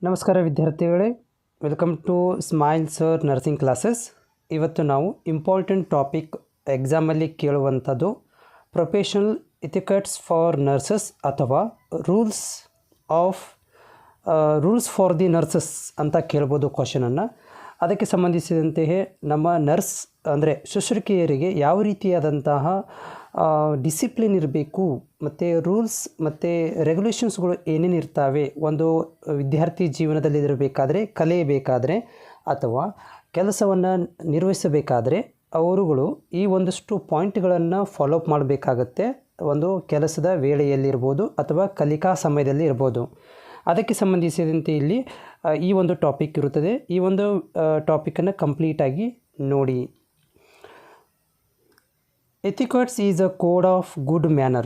ನಮಸ್ಕಾರ ವಿದ್ಯಾರ್ಥಿಗಳೇ, welcome to smile sir nursing classes. ಇವತ್ತು ನಾವು ಇಂಪಾರ್ಟೆಂಟ್ ಟಾಪಿಕ್ ಎಕ್ಸಾಮಲ್ಲಿ ಕೇಳುವಂಥದ್ದು ಪ್ರೊಫೆಷನಲ್ ಎಥಿಕಟ್ಸ್ ಫಾರ್ ನರ್ಸಸ್ ಅಥವಾ ರೂಲ್ಸ್ ಫಾರ್ ದಿ ನರ್ಸಸ್ ಅಂತ ಕೇಳ್ಬೋದು ಕ್ವಶನನ್ನು. ಅದಕ್ಕೆ ಸಂಬಂಧಿಸಿದಂತೆಯೇ ನಮ್ಮ ನರ್ಸ್ ಅಂದರೆ ಶುಶ್ರೂಷಕಿಯರಿಗೆ ಯಾವ ರೀತಿಯಾದಂತಹ ಡಿಸಿಪ್ಲಿನ್ ಇರಬೇಕು ಮತ್ತು ರೂಲ್ಸ್ ಮತ್ತು ರೆಗ್ಯುಲೇಷನ್ಸ್ಗಳು ಏನೇನು ಇರ್ತವೆ ಒಂದು ವಿದ್ಯಾರ್ಥಿ ಜೀವನದಲ್ಲಿ ಇರಬೇಕಾದ್ರೆ, ಕಲಿಯಬೇಕಾದ್ರೆ ಅಥವಾ ಕೆಲಸವನ್ನು ನಿರ್ವಹಿಸಬೇಕಾದ್ರೆ ಅವರುಗಳು ಈ ಒಂದಷ್ಟು ಪಾಯಿಂಟ್ಗಳನ್ನು ಫಾಲೋಅಪ್ ಮಾಡಬೇಕಾಗತ್ತೆ. ಒಂದು ಕೆಲಸದ ವೇಳೆಯಲ್ಲಿರ್ಬೋದು ಅಥವಾ ಕಲಿಕಾ ಸಮಯದಲ್ಲಿ ಇರ್ಬೋದು. ಅದಕ್ಕೆ ಸಂಬಂಧಿಸಿದಂತೆ ಇಲ್ಲಿ ಈ ಒಂದು ಟಾಪಿಕ್ ಇರುತ್ತದೆ. ಈ ಒಂದು ಟಾಪಿಕನ್ನು ಕಂಪ್ಲೀಟಾಗಿ ನೋಡಿ. Etiquette is a code of good manner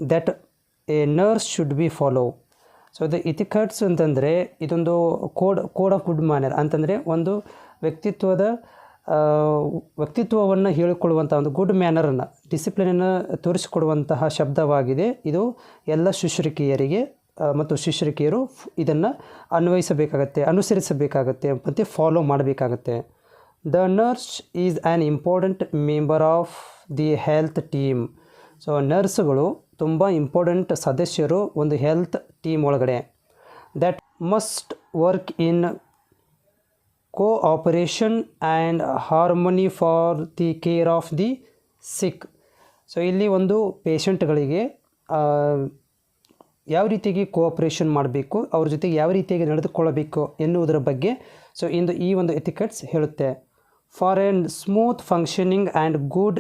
that a nurse should be follow. So ಇದು ಎಥಿಕಟ್ಸ್ ಅಂತಂದರೆ ಇದೊಂದು ಕೋಡ್ ಆಫ್ ಗುಡ್ ಮ್ಯಾನರ್ ಅಂತಂದರೆ ಒಂದು ವ್ಯಕ್ತಿತ್ವವನ್ನು ಹೇಳಿಕೊಳ್ಳುವಂಥ ಒಂದು ಗುಡ್ ಮ್ಯಾನರನ್ನು, ಡಿಸಿಪ್ಲಿನನ್ನು ತೋರಿಸಿಕೊಡುವಂತಹ ಶಬ್ದವಾಗಿದೆ. ಇದು ಎಲ್ಲ ಶುಶ್ರೂಷಕಿಯರಿಗೆ ಮತ್ತು ಶುಶ್ರೂಷಕಿಯರು ಇದನ್ನು ಅನುಸರಿಸಬೇಕಾಗತ್ತೆ ಮತ್ತು ಫಾಲೋ ಮಾಡಬೇಕಾಗತ್ತೆ. The nurse is an important member of the health team. So ನರ್ಸ್ಗಳು ತುಂಬ ಇಂಪಾರ್ಟೆಂಟ್ ಸದಸ್ಯರು ಒಂದು ಹೆಲ್ತ್ ಟೀಮ್ ಒಳಗಡೆ. That must work in cooperation and harmony for the care of the sick. So ಇಲ್ಲಿ ಒಂದು ಪೇಷಂಟ್ಗಳಿಗೆ ಯಾವ ರೀತಿಯಾಗಿ ಕೋಆಪರೇಷನ್ ಮಾಡಬೇಕು, ಅವ್ರ ಜೊತೆಗೆ ಯಾವ ರೀತಿಯಾಗಿ ನಡೆದುಕೊಳ್ಳಬೇಕು ಎನ್ನುವುದರ ಬಗ್ಗೆ ಈ ಒಂದು ಎಥಿಕಟ್ಸ್ ಹೇಳುತ್ತೆ. For an smooth functioning and good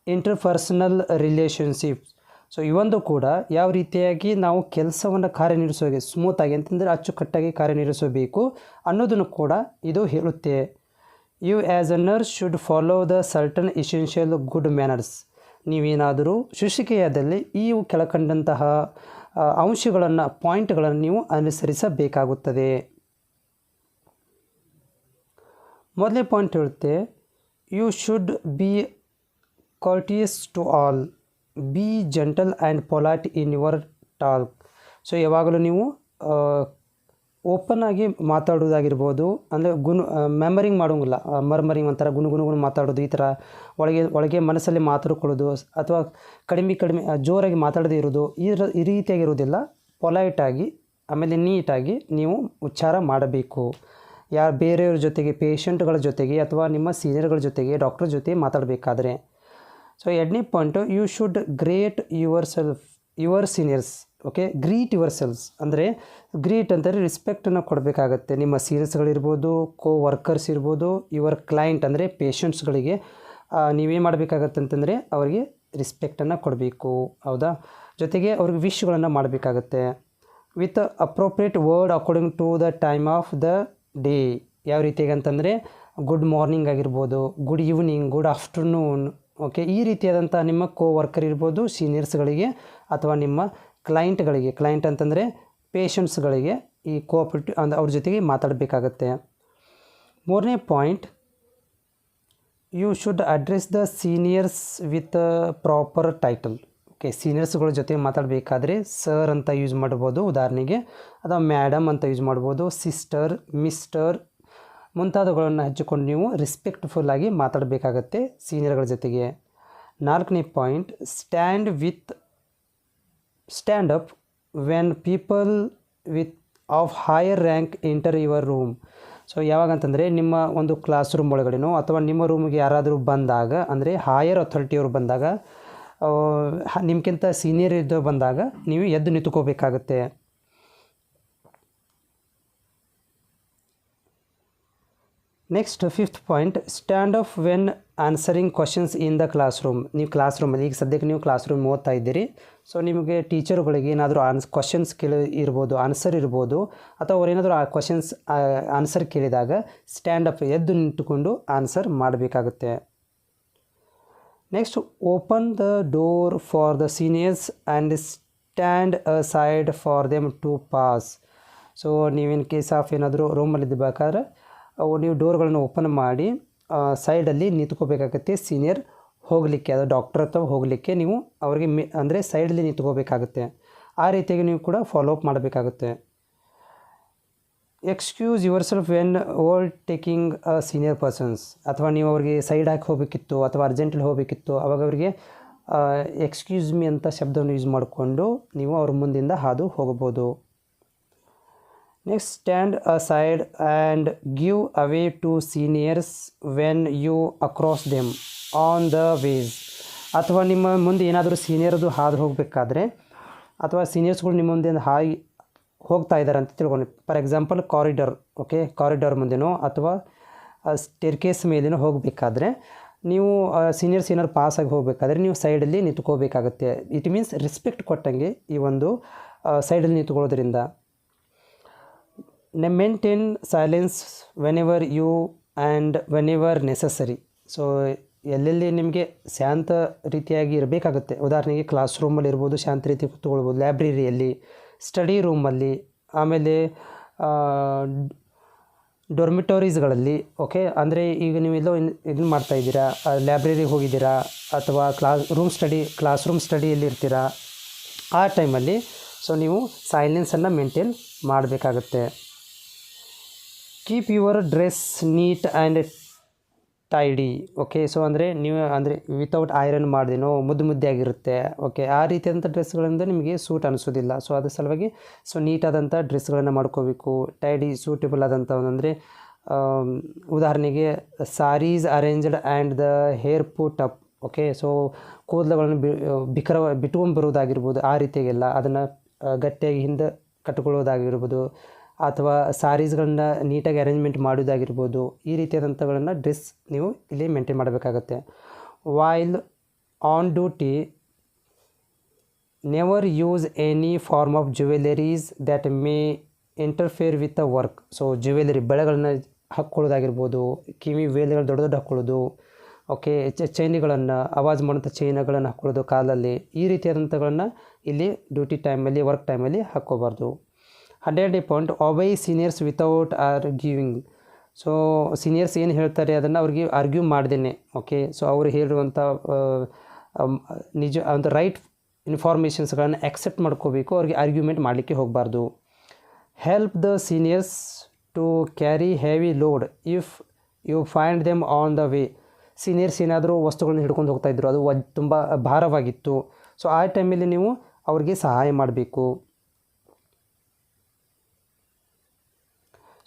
interpersonal relationships. So ಇವೊಂದು ಕೂಡ ಯಾವ ರೀತಿಯಾಗಿ ನಾವು ಕೆಲಸವನ್ನು ಕಾರ್ಯನಿರ್ವಹಿಸೋಕೆ ಸ್ಮೂತಾಗಿ ಅಂತಂದರೆ ಅಚ್ಚುಕಟ್ಟಾಗಿ ಕಾರ್ಯನಿರ್ವಹಿಸಬೇಕು ಅನ್ನೋದನ್ನು ಕೂಡ ಇದು ಹೇಳುತ್ತೆ. You as a nurse should follow the certain essential good manners. ನೀವೇನಾದರೂ ಶುಶ್ರೂಷಕಿಯಾದಲ್ಲಿ ಈ ಕೆಳಕಂಡಂತಹ ಅಂಶಗಳನ್ನು, ಪಾಯಿಂಟ್ಗಳನ್ನು ನೀವು ಅನುಸರಿಸಬೇಕಾಗುತ್ತದೆ. ಮೊದಲನೇ ಪಾಯಿಂಟ್ ಹೇಳುತ್ತೆ, you should be courteous to all, be gentle and polite in your talk. So ಯಾವಾಗಲೂ ನೀವು ಓಪನ್ ಆಗಿ ಮಾತಾಡೋದಾಗಿರ್ಬೋದು, ಅಂದರೆ ಮೆಮರಿಂಗ್ ಮಾಡೋಂಗಿಲ್ಲ, ಮರ್ಮರಿಂಗ್ ಒಂಥರ ಗುಣಗುಣ ಮಾತಾಡೋದು, ಈ ಥರ ಒಳಗೆ ಮನಸ್ಸಲ್ಲಿ ಮಾತಾಡ್ಕೊಳ್ಳೋದು ಅಥವಾ ಕಡಿಮೆ ಜೋರಾಗಿ ಮಾತಾಡದೇ ಇರೋದು ಈ ರೀತಿಯಾಗಿರೋದಿಲ್ಲ. ಪೊಲೈಟಾಗಿ ಆಮೇಲೆ ನೀಟಾಗಿ ನೀವು ಉಚ್ಚಾರ ಮಾಡಬೇಕು. ಬೇರೆಯವ್ರ ಜೊತೆಗೆ, ಪೇಷಂಟ್ಗಳ ಜೊತೆಗೆ ಅಥವಾ ನಿಮ್ಮ ಸೀನಿಯರ್ಗಳ ಜೊತೆಗೆ, ಡಾಕ್ಟರ್ ಜೊತೆ ಮಾತಾಡಬೇಕಾದ್ರೆ. ಸೊ ಎರಡನೇ point, you should greet your seniors. Okay, greet your cells ಅಂದರೆ ಗ್ರೀಟ್ ಅಂದರೆ ರೆಸ್ಪೆಕ್ಟನ್ನು ಕೊಡಬೇಕಾಗತ್ತೆ. ನಿಮ್ಮ ಸೀನಿಯರ್ಸ್ಗಳಿರ್ಬೋದು, ವರ್ಕರ್ಸ್ ಇರ್ಬೋದು, ಯುವರ್ ಕ್ಲೈಂಟ್ ಅಂದರೆ ಪೇಷಂಟ್ಸ್ಗಳಿಗೆ ನೀವೇನು ಮಾಡಬೇಕಾಗತ್ತೆ ಅಂತಂದರೆ ಅವರಿಗೆ ರೆಸ್ಪೆಕ್ಟನ್ನು ಕೊಡಬೇಕು. ಹೌದಾ? ಜೊತೆಗೆ ಅವ್ರಿಗೆ ವಿಶ್ಗಳನ್ನು ಮಾಡಬೇಕಾಗತ್ತೆ with appropriate word according to the time of the day. ಯಾವ ರೀತಿಯಾಗಿ ಅಂತಂದರೆ ಗುಡ್ ಮಾರ್ನಿಂಗ್ ಆಗಿರ್ಬೋದು, good evening, good afternoon. Okay, ಈ ರೀತಿಯಾದಂಥ ನಿಮ್ಮ ವರ್ಕರ್ ಇರ್ಬೋದು, ಸೀನಿಯರ್ಸ್ಗಳಿಗೆ ಅಥವಾ ನಿಮ್ಮ ಕ್ಲೈಂಟ್ ಅಂತಂದರೆ ಪೇಷಂಟ್ಸ್ಗಳಿಗೆ ಈ ಕೋಆಪರೇಟಿವ್ ಅಂದರೆ ಅವ್ರ ಜೊತೆಗೆ ಮಾತಾಡಬೇಕಾಗತ್ತೆ. ಮೂರನೇ point, you should address the seniors with proper title. Okay, ಸೀನಿಯರ್ಸ್ಗಳ ಜೊತೆ ಮಾತಾಡಬೇಕಾದ್ರೆ ಸರ್ ಅಂತ ಯೂಸ್ ಮಾಡ್ಬೋದು ಉದಾಹರಣೆಗೆ, ಅಥವಾ ಮ್ಯಾಡಮ್ ಅಂತ ಯೂಸ್ ಮಾಡ್ಬೋದು, ಸಿಸ್ಟರ್, ಮಿಸ್ಟರ್ ಮುಂತಾದವುಗಳನ್ನು ಹಚ್ಚಿಕೊಂಡು ನೀವು ರೆಸ್ಪೆಕ್ಟ್ಫುಲ್ಲಾಗಿ ಮಾತಾಡಬೇಕಾಗತ್ತೆ ಸೀನಿಯರ್ಗಳ ಜೊತೆಗೆ. ನಾಲ್ಕನೇ point, stand up when people of higher rank enter your room. So ಯಾವಾಗಂತಂದರೆ ನಿಮ್ಮ ಒಂದು ಕ್ಲಾಸ್ ರೂಮ್ ಒಳಗಡೆನೋ ಅಥವಾ ನಿಮ್ಮ ರೂಮಿಗೆ ಯಾರಾದರೂ ಬಂದಾಗ, ಅಂದರೆ ಹೈಯರ್ ಅಥಾರಿಟಿಯವರು ಬಂದಾಗ, ನಿಮ್ಗಿಂತ ಸೀನಿಯರ್ ಇದ್ದವ್ರು ಬಂದಾಗ ನೀವು ಎದ್ದು ನಿಂತ್ಕೋಬೇಕಾಗತ್ತೆ. Next fifth point, stand up when answering questions in the classroom. ನೀವು ಕ್ಲಾಸ್ ರೂಮಲ್ಲಿ, ಈಗ ಸದ್ಯಕ್ಕೆ ನೀವು ಕ್ಲಾಸ್ ರೂಮ್ ಓದ್ತಾ ಇದ್ದೀರಿ. ಸೊ ನಿಮಗೆ ಟೀಚರುಗಳಿಗೆ ಏನಾದರೂ ಕ್ವಶನ್ಸ್ ಇರ್ಬೋದು, ಆನ್ಸರ್ ಇರ್ಬೋದು, ಅಥವಾ ಅವರೇನಾದರೂ ಆ ಕ್ವಶನ್ಸ್ ಆನ್ಸರ್ ಕೇಳಿದಾಗ ಸ್ಟ್ಯಾಂಡ್ ಅಪ್ ಎದ್ದು ನಿಂತುಕೊಂಡು ಆನ್ಸರ್ ಮಾಡಬೇಕಾಗುತ್ತೆ. Next, open the door for the seniors and stand aside for them to pass. So ನೀವೇನು ಕೇಸ್ ಆಫ್ ಏನಾದರೂ ರೂಮಲ್ಲಿದ್ದಬೇಕಾದ್ರೆ ನೀವು ಡೋರ್ಗಳನ್ನು ಓಪನ್ ಮಾಡಿ ಸೈಡಲ್ಲಿ ನಿಂತ್ಕೋಬೇಕಾಗತ್ತೆ. ಸೀನಿಯರ್ ಹೋಗಲಿಕ್ಕೆ, ಅದು ಡಾಕ್ಟರ್ ಅಥವಾ ಹೋಗಲಿಕ್ಕೆ ನೀವು ಅವರಿಗೆ ಅಂದರೆ ಸೈಡಲ್ಲಿ ನಿಂತ್ಕೋಬೇಕಾಗುತ್ತೆ. ಆ ರೀತಿಯಾಗಿ ನೀವು ಕೂಡ ಫಾಲೋ ಅಪ್ ಮಾಡಬೇಕಾಗುತ್ತೆ. Excuse your self when over taking senior persons, ಅಥವಾ ನೀವು ಅವ್ರಿಗೆ ಸೈಡ್ ಹಾಕಿ ಹೋಗಬೇಕಿತ್ತು ಅಥವಾ ಅರ್ಜೆಂಟಲ್ಲಿ ಹೋಗಬೇಕಿತ್ತು, ಅವಾಗ ಅವರಿಗೆ ಎಕ್ಸ್ಕ್ಯೂಸ್ ಮಿ ಅಂತ ಶಬ್ದವನ್ನು ಯೂಸ್ ಮಾಡಿಕೊಂಡು ನೀವು ಅವ್ರ ಮುಂದಿಂದ ಹಾದು ಹೋಗಬಹುದು. Next, stand aside and give away to seniors when you across them on the ways. ಅಥವಾ ನಿಮ್ಮ ಮುಂದೆ ಏನಾದರೂ ಸೀನಿಯರ್ದು ಹಾದು ಹೋಗಬೇಕಾದ್ರೆ ಅಥವಾ ಸೀನಿಯರ್ಸ್ಗಳು ನಿಮ್ಮ ಮುಂದೆ ಹೋಗ್ತಾ ಇದ್ದಾರೆ ಅಂತ ತಿಳ್ಕೊಂಡು, for example corridor, okay, corridor ಮುಂದೆನೋ ಅಥವಾ ಸ್ಟೇರ್ಕೇಸ್ ಮೇಲೇನೋ ಹೋಗಬೇಕಾದ್ರೆ ನೀವು ಸೀನಿಯರ್ಸ್ ಏನಾದ್ರು ಪಾಸಾಗಿ ಹೋಗಬೇಕಾದ್ರೆ ನೀವು ಸೈಡಲ್ಲಿ ನಿಂತ್ಕೋಬೇಕಾಗುತ್ತೆ. ಇಟ್ ಮೀನ್ಸ್ ರೆಸ್ಪೆಕ್ಟ್ ಕೊಟ್ಟಂಗೆ ಈ ಒಂದು ಸೈಡಲ್ಲಿ ನಿಂತ್ಕೊಳ್ಳೋದ್ರಿಂದ. Maintain silence whenever you and whenever necessary. So ಎಲ್ಲೆಲ್ಲಿ ನಿಮಗೆ ಶಾಂತ ರೀತಿಯಾಗಿ ಇರಬೇಕಾಗುತ್ತೆ, ಉದಾಹರಣೆಗೆ ಕ್ಲಾಸ್ ರೂಮಲ್ಲಿ ಇರ್ಬೋದು, ಶಾಂತ ರೀತಿ ಕೂತ್ಕೊಳ್ಬೋದು, ಲೈಬ್ರರಿಯಲ್ಲಿ, ಸ್ಟಡಿ ರೂಮಲ್ಲಿ, ಆಮೇಲೆ ಡಾರ್ಮಿಟೋರೀಸ್ಗಳಲ್ಲಿ, ಓಕೆ. ಅಂದರೆ ಈಗ ನೀವೆಲ್ಲೋ ಇದನ್ನು ಮಾಡ್ತಾಯಿದ್ದೀರಾ, ಲೈಬ್ರರಿಗೆ ಹೋಗಿದ್ದೀರಾ ಅಥವಾ ಕ್ಲಾಸ್ ರೂಮ್ ಸ್ಟಡಿಯಲ್ಲಿ ಇರ್ತೀರಾ, ಆ ಟೈಮಲ್ಲಿ ಸೊ ನೀವು ಸೈಲೆನ್ಸನ್ನು ಮೇಂಟೈನ್ ಮಾಡಬೇಕಾಗುತ್ತೆ. Keep your dress neat and tidy, okay. So ನೀವು ವಿತೌಟ್ ಐರನ್ ಮಾಡ್ದೇನೋ ಮುದ್ದೆ ಆಗಿರುತ್ತೆ, ಓಕೆ. ಆ ರೀತಿಯಾದಂಥ ಡ್ರೆಸ್ಗಳಿಂದ ನಿಮಗೆ ಸೂಟ್ ಅನಿಸೋದಿಲ್ಲ. ಸೊ ಅದ್ರ ಸಲುವಾಗಿ ನೀಟಾದಂಥ ಡ್ರೆಸ್ಗಳನ್ನು ಮಾಡ್ಕೋಬೇಕು. ಟೈಡಿ, ಸೂಟೇಬಲ್ ಆದಂಥ ಅಂದರೆ ಉದಾಹರಣೆಗೆ saris arranged and the hair put up, okay. So ಕೂದಲುಗಳನ್ನು ಬಿಟ್ಕೊಂಡ್ಬರೋದಾಗಿರ್ಬೋದು, ಆ ರೀತಿಯಾಗೆಲ್ಲ ಅದನ್ನು ಗಟ್ಟಿಯಾಗಿ ಹಿಂದೆ ಕಟ್ಕೊಳ್ಳೋದಾಗಿರ್ಬೋದು, ಅಥವಾ ಸಾರೀಸ್ಗಳನ್ನ ನೀಟಾಗಿ ಅರೇಂಜ್ಮೆಂಟ್ ಮಾಡೋದಾಗಿರ್ಬೋದು, ಈ ರೀತಿಯಾದಂಥಗಳನ್ನು ಡ್ರೆಸ್ ನೀವು ಇಲ್ಲಿ ಮೇಂಟೈನ್ ಮಾಡಬೇಕಾಗತ್ತೆ. While on duty never use any form of jewelleries that may interfere with the work. So jewellery, ಬೆಳೆಗಳನ್ನ ಹಾಕ್ಕೊಳ್ಳೋದಾಗಿರ್ಬೋದು, ಕಿವಿ ವೇಲ್ಗಳು ದೊಡ್ಡ ಹಾಕ್ಕೊಳ್ಳೋದು, ಓಕೆ, ಚೈನ್ಗಳನ್ನು ಆವಾಜ್ ಮಾಡೋಂಥ ಚೈನ್ಗಳನ್ನು ಹಾಕ್ಕೊಳ್ಳೋದು ಕಾಲಲ್ಲಿ, ಈ ರೀತಿಯಾದಂಥಗಳನ್ನು ಇಲ್ಲಿ ಡ್ಯೂಟಿ ಟೈಮಲ್ಲಿ, ವರ್ಕ್ ಟೈಮಲ್ಲಿ ಹಾಕ್ಕೋಬಾರ್ದು. 100 point, obey seniors without arguing. So seniors ಏನು ಹೇಳ್ತಾರೆ ಅದನ್ನು ಅವ್ರಿಗೆ ಆರ್ಗ್ಯೂ ಮಾಡ್ದೇನೆ, ಓಕೆ. ಸೊ ಅವರು ಹೇಳಿರುವಂಥ ನಿಜ ಒಂದು ರೈಟ್ ಇನ್ಫಾರ್ಮೇಷನ್ಸ್ಗಳನ್ನು ಆಕ್ಸೆಪ್ಟ್ ಮಾಡ್ಕೋಬೇಕು, ಅವ್ರಿಗೆ ಆರ್ಗ್ಯುಮೆಂಟ್ ಮಾಡಲಿಕ್ಕೆ ಹೋಗಬಾರ್ದು. Help the seniors to carry heavy load if you find them on the way. Seniors ಏನಾದರೂ ವಸ್ತುಗಳನ್ನು ಹಿಡ್ಕೊಂಡು ಹೋಗ್ತಾಯಿದ್ರು, ಅದು ತುಂಬ ಭಾರವಾಗಿತ್ತು, ಸೊ ಆ ಟೈಮಲ್ಲಿ ನೀವು ಅವ್ರಿಗೆ ಸಹಾಯ ಮಾಡಬೇಕು.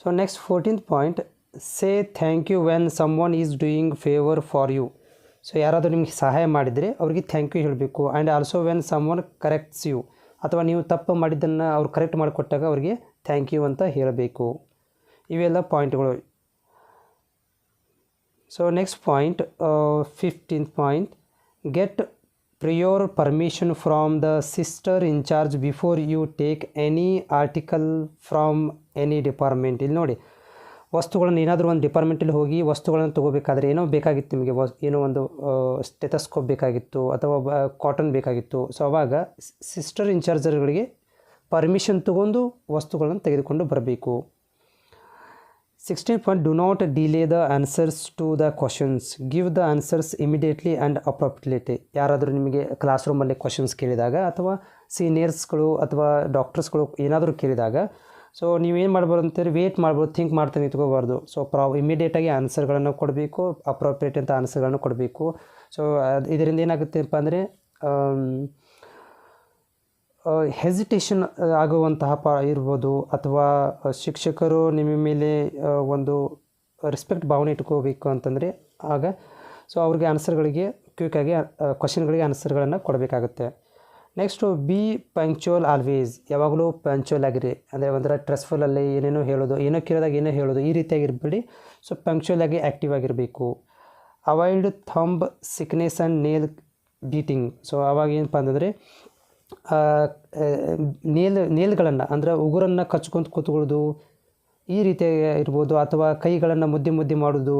So next 14th point, say thank you when someone is doing favour for you. So ಯಾರಾದರೂ ನಿಮಗೆ ಸಹಾಯ ಮಾಡಿದರೆ ಅವ್ರಿಗೆ ಥ್ಯಾಂಕ್ ಯು ಹೇಳಬೇಕು. And also when someone corrects you, ಅಥವಾ ನೀವು ತಪ್ಪು ಮಾಡಿದ್ದನ್ನು ಅವ್ರು ಕರೆಕ್ಟ್ ಮಾಡಿಕೊಟ್ಟಾಗ ಅವ್ರಿಗೆ ಥ್ಯಾಂಕ್ ಯು ಅಂತ ಹೇಳಬೇಕು. ಇವೆಲ್ಲ ಪಾಯಿಂಟ್ಗಳು. So next point 15th point, get prior permission from the sister in charge before you take any article from any department. ಇಲ್ಲಿ ನೋಡಿ, ವಸ್ತುಗಳನ್ನು ಏನಾದರೂ ಒಂದು ಡಿಪಾರ್ಟ್ಮೆಂಟಲ್ಲಿ ಹೋಗಿ ವಸ್ತುಗಳನ್ನು ತೊಗೋಬೇಕಾದ್ರೆ ಏನೋ ಬೇಕಾಗಿತ್ತು ನಿಮಗೆ, ಏನೋ ಒಂದು ಸ್ಟೆಥೋಸ್ಕೋಪ್ ಬೇಕಾಗಿತ್ತು ಅಥವಾ ಕಾಟನ್ ಬೇಕಾಗಿತ್ತು. ಸೊ ಆವಾಗ ಸಿಸ್ಟರ್ ಇನ್ಚಾರ್ಜರ್ಗಳಿಗೆ ಪರ್ಮಿಷನ್ ತೊಗೊಂಡು ವಸ್ತುಗಳನ್ನು ತೆಗೆದುಕೊಂಡು ಬರಬೇಕು. 16th point, do not delay the answers to the questions, give the answers immediately and appropriately. ಯಾರಾದರೂ ನಿಮಗೆ ಕ್ಲಾಸ್ ರೂಮಲ್ಲಿ ಕ್ವಶನ್ಸ್ ಕೇಳಿದಾಗ ಅಥವಾ ಸೀನಿಯರ್ಸ್ಗಳು ಅಥವಾ ಡಾಕ್ಟರ್ಸ್ಗಳು ಏನಾದರೂ ಕೇಳಿದಾಗ, ಸೊ ನೀವೇನು ಮಾಡ್ಬೋದು ಅಂತೇಳಿ ವೇಟ್ ಮಾಡ್ಬೋದು, ಥಿಂಕ್ ಮಾಡ್ತಾ ನಿಂತ್ಕೋಬಾರ್ದು. ಸೊ ಇಮಿಡಿಯೇಟಾಗಿ ಆನ್ಸರ್ಗಳನ್ನು ಕೊಡಬೇಕು, ಅಪ್ರೋಪ್ರಿಯೇಟ್ ಅಂತ ಆನ್ಸರ್ಗಳನ್ನು ಕೊಡಬೇಕು. ಸೊ ಇದರಿಂದ ಏನಾಗುತ್ತೆಪ್ಪ ಅಂದರೆ ಹೆಸಿಟೇಷನ್ ಆಗುವಂತಹ ಇರ್ಬೋದು, ಅಥವಾ ಶಿಕ್ಷಕರು ನಿಮ್ಮ ಮೇಲೆ ಒಂದು ರೆಸ್ಪೆಕ್ಟ್ ಭಾವನೆ ಇಟ್ಕೋಬೇಕು ಅಂತಂದರೆ ಆಗ ಸೊ ಅವ್ರಿಗೆ ಆನ್ಸರ್ಗಳಿಗೆ ಕ್ವಿಕ್ಕಾಗಿ ಕ್ವಶನ್ಗಳಿಗೆ ಆನ್ಸರ್ಗಳನ್ನು ಕೊಡಬೇಕಾಗುತ್ತೆ. ನೆಕ್ಸ್ಟು ಬಿ ಪಂಕ್ಚುವಲ್ ಆಲ್ವೇಸ್, ಯಾವಾಗಲೂ ಪಂಕ್ಚುವಲ್ ಆಗಿರಿ. ಅಂದರೆ ಒಂಥರ ಸ್ಟ್ರೆಸ್ಫುಲ್ಲಲ್ಲಿ ಏನೇನೋ ಹೇಳೋದು, ಏನೋ ಕೇಳಿದಾಗ ಏನೋ ಹೇಳೋದು, ಈ ರೀತಿಯಾಗಿರ್ಬೇಡಿ. ಸೊ ಪಂಕ್ಚುವಲ್ ಆಗಿ ಆ್ಯಕ್ಟಿವ್ ಆಗಿರಬೇಕು. Avoid thumb sickness and nail beating. So ಅವಾಗ ಏನಪ್ಪ ಅಂತಂದರೆ ನೇಲ್ಗಳನ್ನು ಅಂದರೆ ಉಗುರನ್ನು ಕಚ್ಕೊಂತ ಕೂತ್ಕೊಳ್ಳೋದು, ಈ ರೀತಿಯಾಗಿ ಇರ್ಬೋದು. ಅಥವಾ ಕೈಗಳನ್ನು ಮುದ್ದೆ ಮಾಡೋದು,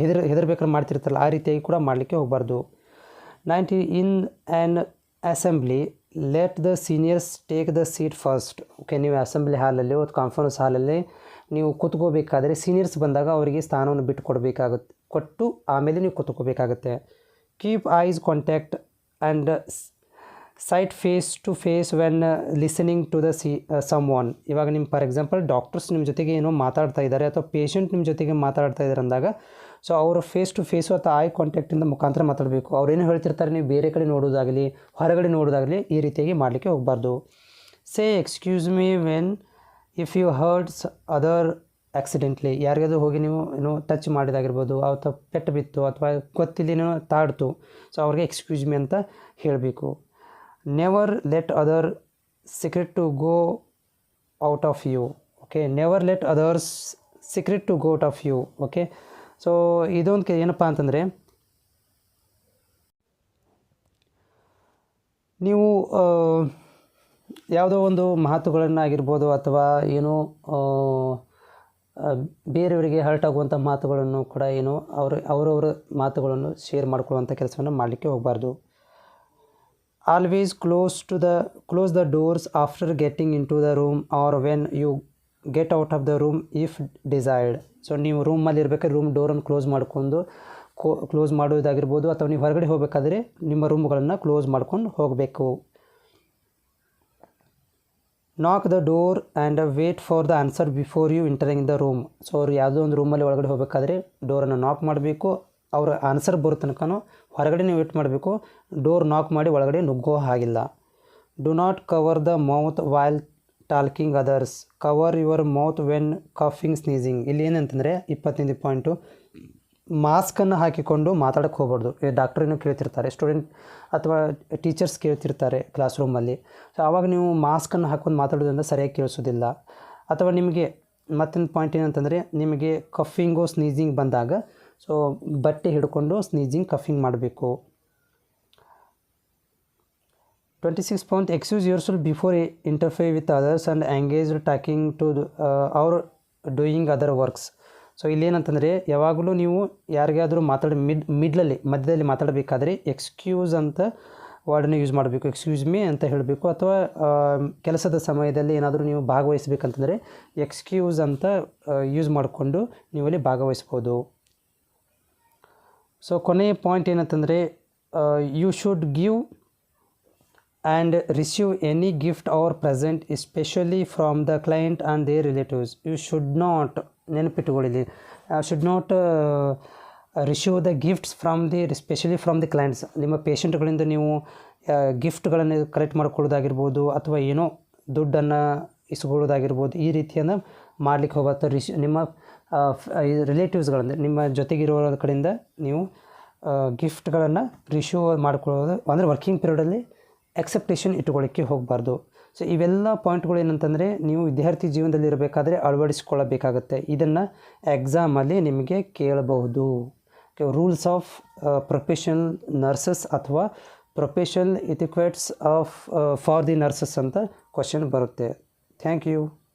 ಹೆದರ್ಬೇಕಾದ್ರೆ ಮಾಡ್ತಿರ್ತಾರಲ್ಲ, ಆ ರೀತಿಯಾಗಿ ಕೂಡ ಮಾಡಲಿಕ್ಕೆ ಹೋಗಬಾರ್ದು. 19, in an assembly let the seniors take the seat first. Okay, ನೀವು ಅಸೆಂಬ್ಲಿ ಹಾಲಲ್ಲಿ ಒಂದು ಕಾನ್ಫರೆನ್ಸ್ ಹಾಲಲ್ಲಿ ನೀವು ಕೂತ್ಕೋಬೇಕಾದ್ರೆ ಸೀನಿಯರ್ಸ್ ಬಂದಾಗ ಅವರಿಗೆ ಸ್ಥಾನವನ್ನು ಬಿಟ್ಟು ಕೊಟ್ಟು ಆಮೇಲೆ ನೀವು ಕೂತ್ಕೋಬೇಕಾಗತ್ತೆ. Keep eyes contact and sit face to face when listening to the someone. ಇವಾಗ ನಿಮ್ಮ ಫಾರ್ ಎಕ್ಸಾಂಪಲ್ ಡಾಕ್ಟರ್ಸ್ ನಿಮ್ಮ ಜೊತೆಗೆ ಏನೋ ಮಾತಾಡ್ತಾ ಇದ್ದಾರೆ ಅಥವಾ ಪೇಷಂಟ್ ನಿಮ್ಮ ಜೊತೆಗೆ ಮಾತಾಡ್ತಾ ಇದ್ದಾರೆ ಅಂದಾಗ ಸೊ ಅವರು ಫೇಸ್ ಟು ಫೇಸು ಅಥವಾ ಐ ಕಾಂಟ್ಯಾಕ್ಟಿಂದ ಮುಖಾಂತರ ಮಾತಾಡಬೇಕು. ಅವ್ರೇನು ಹೇಳ್ತಿರ್ತಾರೆ ನೀವು ಬೇರೆ ಕಡೆ ನೋಡೋದಾಗಲಿ ಹೊರಗಡೆ ನೋಡೋದಾಗಲಿ ಈ ರೀತಿಯಾಗಿ ಮಾಡಲಿಕ್ಕೆ ಹೋಗಬಾರ್ದು. Say excuse me when if you hurts other accidentally. ಯಾರಿಗಾದ್ರೂ ಹೋಗಿ ನೀವು ಏನೋ ಟಚ್ ಮಾಡಿದಾಗಿರ್ಬೋದು ಅಥವಾ ಪೆಟ್ಟು ಬಿತ್ತು ಅಥವಾ ಗೊತ್ತಿಲ್ಲೇನೋ ತಾಡ್ತು, ಸೊ ಅವ್ರಿಗೆ ಎಕ್ಸ್ಕ್ಯೂಸ್ ಮೀ ಅಂತ ಹೇಳಬೇಕು. Never let other secret to go out of you. Okay, never let others secret to go out of you. Okay, so ಇದೊಂದು ಏನಪ್ಪ ಅಂತಂದರೆ ನೀವು ಯಾವುದೋ ಒಂದು ಮಾತುಗಳನ್ನಾಗಿರ್ಬೋದು ಅಥವಾ ಏನೋ ಬೇರೆಯವರಿಗೆ ಹರ್ಟ್ ಆಗುವಂಥ ಮಾತುಗಳನ್ನು ಕೂಡ ಏನೋ ಅವರವರ ಮಾತುಗಳನ್ನು ಶೇರ್ ಮಾಡ್ಕೊಳ್ಳುವಂಥ ಕೆಲಸವನ್ನು ಮಾಡಲಿಕ್ಕೆ ಹೋಗಬಾರ್ದು. Always close the doors after getting in to the room or when you get out of the room if desired. So ನೀವು ರೂಮಲ್ಲಿ ಇರಬೇಕಾದ್ರೆ ರೂಮ್ ಡೋರನ್ನು ಕ್ಲೋಸ್ ಮಾಡೋದಾಗಿರ್ಬೋದು ಅಥವಾ ನೀವು ಹೊರಗಡೆ ಹೋಗಬೇಕಾದ್ರೆ ನಿಮ್ಮ ರೂಮ್ಗಳನ್ನು ಕ್ಲೋಸ್ ಮಾಡ್ಕೊಂಡು ಹೋಗಬೇಕು. Knock the door and wait for the answer before you entering the room. So ಅವ್ರು ಯಾವುದೋ ಒಂದು ರೂಮಲ್ಲಿ ಒಳಗಡೆ ಹೋಗಬೇಕಾದ್ರೆ ಡೋರನ್ನು ನಾಕ್ ಮಾಡಬೇಕು. ಅವ್ರ ಆನ್ಸರ್ ಬರೋ ತನಕನೂ ಹೊರಗಡೆ ನೀವು ವೇಟ್ ಮಾಡಬೇಕು, ಡೋರ್ ನಾಕ್ ಮಾಡಿ ಒಳಗಡೆ ನುಗ್ಗೋ ಹಾಗಿಲ್ಲ. Do not cover the mouth while talking others. Cover your mouth when coughing sneezing. ಇಲ್ಲಿ ಏನಂತಂದರೆ 25 ಪಾಯಿಂಟು, ಮಾಸ್ಕನ್ನು ಹಾಕಿಕೊಂಡು ಮಾತಾಡೋಕ್ಕೆ ಹೋಗ್ಬಾರ್ದು. ಡಾಕ್ಟ್ರೇನೂ ಕೇಳ್ತಿರ್ತಾರೆ, ಸ್ಟೂಡೆಂಟ್ ಅಥವಾ ಟೀಚರ್ಸ್ ಕೇಳ್ತಿರ್ತಾರೆ ಕ್ಲಾಸ್ ರೂಮಲ್ಲಿ. ಸೊ ಆವಾಗ ನೀವು ಮಾಸ್ಕನ್ನು ಹಾಕ್ಕೊಂಡು ಮಾತಾಡೋದ್ರಿಂದ ಸರಿಯಾಗಿ ಕೇಳಿಸೋದಿಲ್ಲ. ಅಥವಾ ನಿಮಗೆ ಮತ್ತೊಂದು ಪಾಯಿಂಟ್ ಏನಂತಂದರೆ ನಿಮಗೆ ಕಫಿಂಗು ಸ್ನೀಸಿಂಗ್ ಬಂದಾಗ ಸೊ ಬಟ್ಟೆ ಹಿಡ್ಕೊಂಡು ಸ್ನೀಸಿಂಗ್ ಕಫಿಂಗ್ ಮಾಡಬೇಕು. 26 point, excuse yourself before interfere with others and engage talking to or doing other works. So ಇಲ್ಲೇನಂತಂದರೆ ಯಾವಾಗಲೂ ನೀವು ಯಾರಿಗಾದರೂ ಮಧ್ಯದಲ್ಲಿ ಮಾತಾಡಬೇಕಾದ್ರೆ ಎಕ್ಸ್ಕ್ಯೂಸ್ ಅಂತ ವರ್ಡನ್ನು ಯೂಸ್ ಮಾಡಬೇಕು. ಎಕ್ಸ್ಕ್ಯೂಸ್ ಮೀ ಅಂತ ಹೇಳಬೇಕು. ಅಥವಾ ಕೆಲಸದ ಸಮಯದಲ್ಲಿ ಏನಾದರೂ ನೀವು ಭಾಗವಹಿಸಬೇಕಂತಂದರೆ ಎಕ್ಸ್ಕ್ಯೂಸ್ ಅಂತ ಯೂಸ್ ಮಾಡಿಕೊಂಡು ನೀವಲ್ಲಿ ಭಾಗವಹಿಸ್ಬೋದು. ಸೊ ಕೊನೆಯ ಪಾಯಿಂಟ್ ಏನಂತಂದರೆ you should give and receive any gift or present especially from the client and their relatives. You should not, ನೆನಪಿಟ್ಟುಕೊಳ್ಳಿ, should not receive the gifts from the especially from the clients. ನಿಮ್ಮ ಪೇಷಂಟ್ಗಳಿಂದ ನೀವು ಗಿಫ್ಟ್ಗಳನ್ನು collect ಮಾಡ್ಕೊಳ್ಳೋದಾಗಿರ್ಬೋದು ಅಥವಾ ಏನೋ ದುಡ್ಡನ್ನು ಇಸ್ಕೊಳ್ಳೋದಾಗಿರ್ಬೋದು, ಈ ರೀತಿಯನ್ನು ಮಾಡಲಿಕ್ಕೆ ಹೋಗುತ್ತೆ. ನಿಮ್ಮ ರಿಲೇಟಿವ್ಸ್ಗಳಿಂದ ನಿಮ್ಮ ಜೊತೆಗಿರೋ ಕಡೆಯಿಂದ ನೀವು ಗಿಫ್ಟ್ಗಳನ್ನು ರಿಸೀವ್ ಮಾಡ್ಕೊಳ್ಳೋದು ಅಂದರೆ ವರ್ಕಿಂಗ್ ಪೀರಿಯಡಲ್ಲಿ ಎಕ್ಸೆಪ್ಟೇಷನ್ ಇಟ್ಟುಕೊಳ್ಳಿಕ್ಕೆ ಹೋಗಬಾರ್ದು. ಸೊ ಇವೆಲ್ಲ ಪಾಯಿಂಟ್ಗಳು ಏನಂತಂದರೆ ನೀವು ವಿದ್ಯಾರ್ಥಿ ಜೀವನದಲ್ಲಿ ಇರಬೇಕಾದ್ರೆ ಅಳವಡಿಸಿಕೊಳ್ಳಬೇಕಾಗುತ್ತೆ. ಇದನ್ನು ಎಕ್ಸಾಮಲ್ಲಿ ನಿಮಗೆ ಕೇಳಬಹುದು. ರೂಲ್ಸ್ ಆಫ್ ಪ್ರೊಫೆಷನಲ್ ನರ್ಸಸ್ ಅಥವಾ professional etiquettes of for the nurses ಅಂತ ಕ್ವಶನ್ ಬರುತ್ತೆ. Thank you.